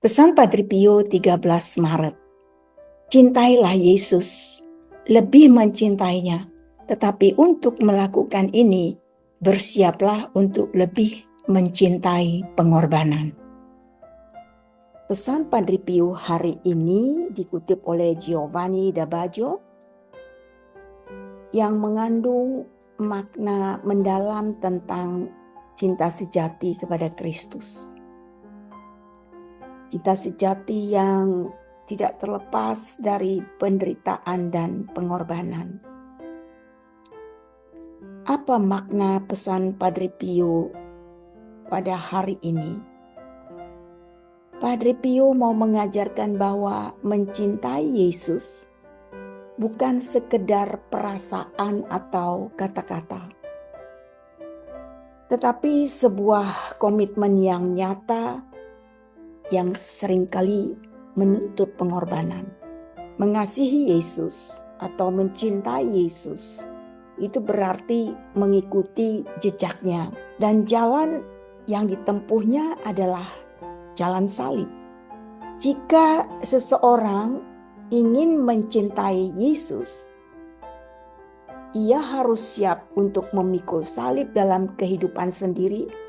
Pesan Padre Pio 13 Maret. Cintailah Yesus, lebih mencintainya, tetapi untuk melakukan ini, bersiaplah untuk lebih mencintai pengorbanan. Pesan Padre Pio hari ini dikutip oleh Giovanni da Baggio yang mengandung makna mendalam tentang cinta sejati kepada Kristus. Cinta sejati yang tidak terlepas dari penderitaan dan pengorbanan. Apa makna pesan Padre Pio pada hari ini? Padre Pio mau mengajarkan bahwa mencintai Yesus bukan sekedar perasaan atau kata-kata, tetapi sebuah komitmen yang nyata yang seringkali menuntut pengorbanan. Mengasihi Yesus atau mencintai Yesus itu berarti mengikuti jejaknya, dan jalan yang ditempuhnya adalah jalan salib. Jika seseorang ingin mencintai Yesus, ia harus siap untuk memikul salib dalam kehidupan sendiri,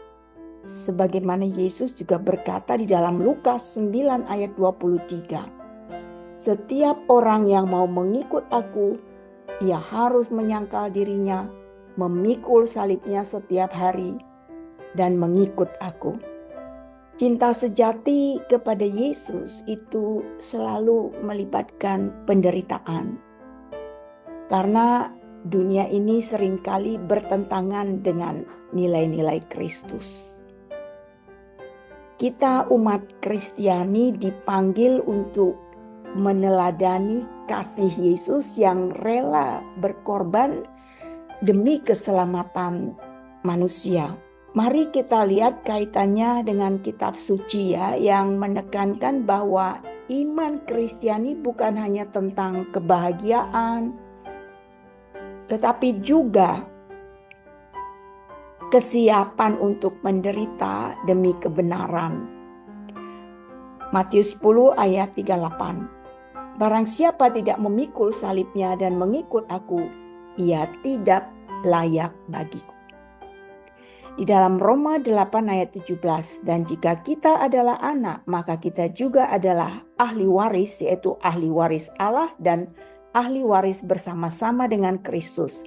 sebagaimana Yesus juga berkata di dalam Lukas 9 ayat 23. Setiap orang yang mau mengikut aku, ia harus menyangkal dirinya, memikul salibnya setiap hari, dan mengikut aku. Cinta sejati kepada Yesus itu selalu melibatkan penderitaan. Karena dunia ini seringkali bertentangan dengan nilai-nilai Kristus. Kita umat Kristiani dipanggil untuk meneladani kasih Yesus yang rela berkorban demi keselamatan manusia. Mari kita lihat kaitannya dengan kitab suci yang menekankan bahwa iman Kristiani bukan hanya tentang kebahagiaan, tetapi juga kesiapan untuk menderita demi kebenaran. Matius 10 ayat 38. Barang siapa tidak memikul salibnya dan mengikut aku, ia tidak layak bagiku. Di dalam Roma 8 ayat 17, dan jika kita adalah anak, maka kita juga adalah ahli waris, yaitu ahli waris Allah dan ahli waris bersama-sama dengan Kristus.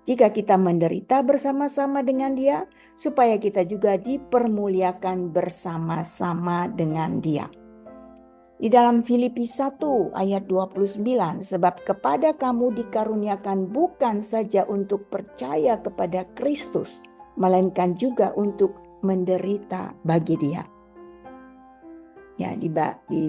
Jika kita menderita bersama-sama dengan Dia, supaya kita juga dipermuliakan bersama-sama dengan Dia. Di dalam Filipi 1 ayat 29, sebab kepada kamu dikaruniakan bukan saja untuk percaya kepada Kristus, melainkan juga untuk menderita bagi Dia. Ya, di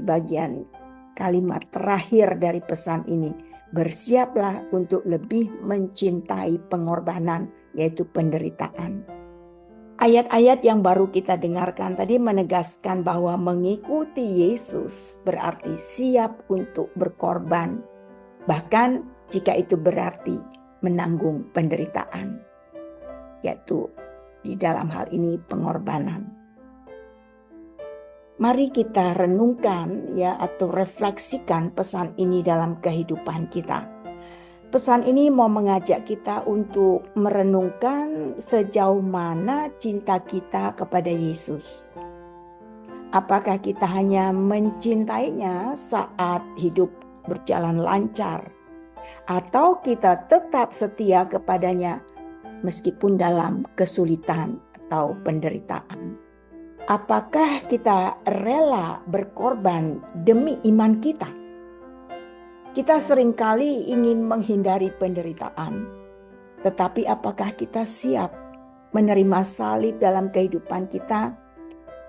bagian kalimat terakhir dari pesan ini, bersiaplah untuk lebih mencintai pengorbanan, yaitu penderitaan. Ayat-ayat yang baru kita dengarkan tadi menegaskan bahwa mengikuti Yesus berarti siap untuk berkorban, bahkan jika itu berarti menanggung penderitaan, yaitu di dalam hal ini pengorbanan. Mari kita renungkan atau refleksikan pesan ini dalam kehidupan kita. Pesan ini mau mengajak kita untuk merenungkan sejauh mana cinta kita kepada Yesus. Apakah kita hanya mencintainya saat hidup berjalan lancar, atau kita tetap setia kepadanya meskipun dalam kesulitan atau penderitaan? Apakah kita rela berkorban demi iman kita? Kita seringkali ingin menghindari penderitaan, tetapi apakah kita siap menerima salib dalam kehidupan kita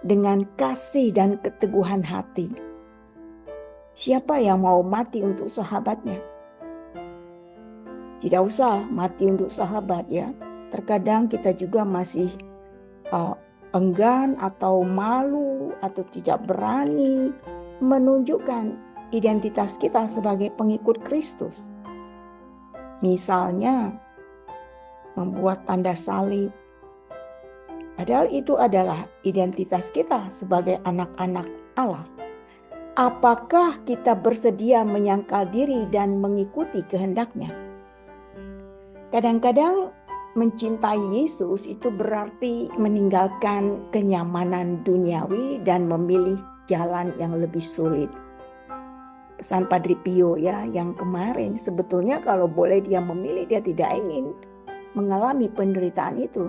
dengan kasih dan keteguhan hati? Siapa yang mau mati untuk sahabatnya? Tidak usah mati untuk sahabat ya. Terkadang kita juga masih enggan atau malu atau tidak berani menunjukkan identitas kita sebagai pengikut Kristus. Misalnya membuat tanda salib. Padahal itu adalah identitas kita sebagai anak-anak Allah. Apakah kita bersedia menyangkal diri dan mengikuti kehendak-Nya? Kadang-kadang mencintai Yesus itu berarti meninggalkan kenyamanan duniawi dan memilih jalan yang lebih sulit. Pesan Padre Pio ya yang kemarin, sebetulnya kalau boleh dia memilih, dia tidak ingin mengalami penderitaan itu.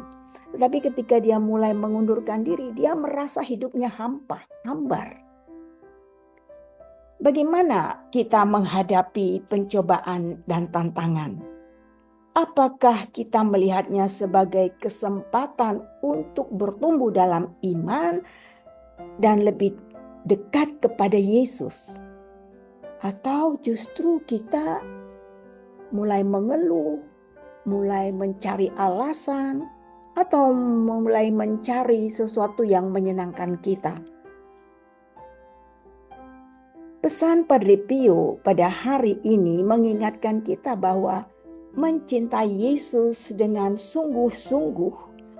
Tetapi ketika dia mulai mengundurkan diri, dia merasa hidupnya hambar. Bagaimana kita menghadapi pencobaan dan tantangan? Apakah kita melihatnya sebagai kesempatan untuk bertumbuh dalam iman dan lebih dekat kepada Yesus? Atau justru kita mulai mengeluh, mulai mencari alasan, atau mulai mencari sesuatu yang menyenangkan kita? Pesan Padre Pio pada hari ini mengingatkan kita bahwa mencintai Yesus dengan sungguh-sungguh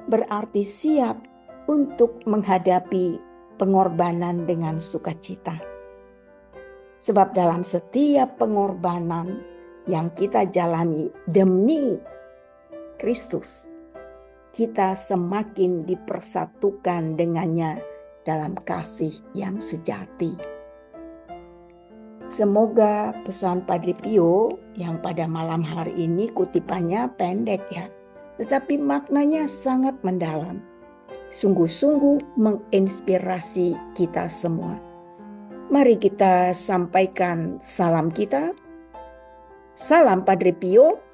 berarti siap untuk menghadapi pengorbanan dengan sukacita. Sebab dalam setiap pengorbanan yang kita jalani demi Kristus, kita semakin dipersatukan dengannya dalam kasih yang sejati. Semoga pesan Padre Pio yang pada malam hari ini kutipannya pendek ya, tetapi maknanya sangat mendalam. Sungguh-sungguh menginspirasi kita semua. Mari kita sampaikan salam kita. Salam Padre Pio.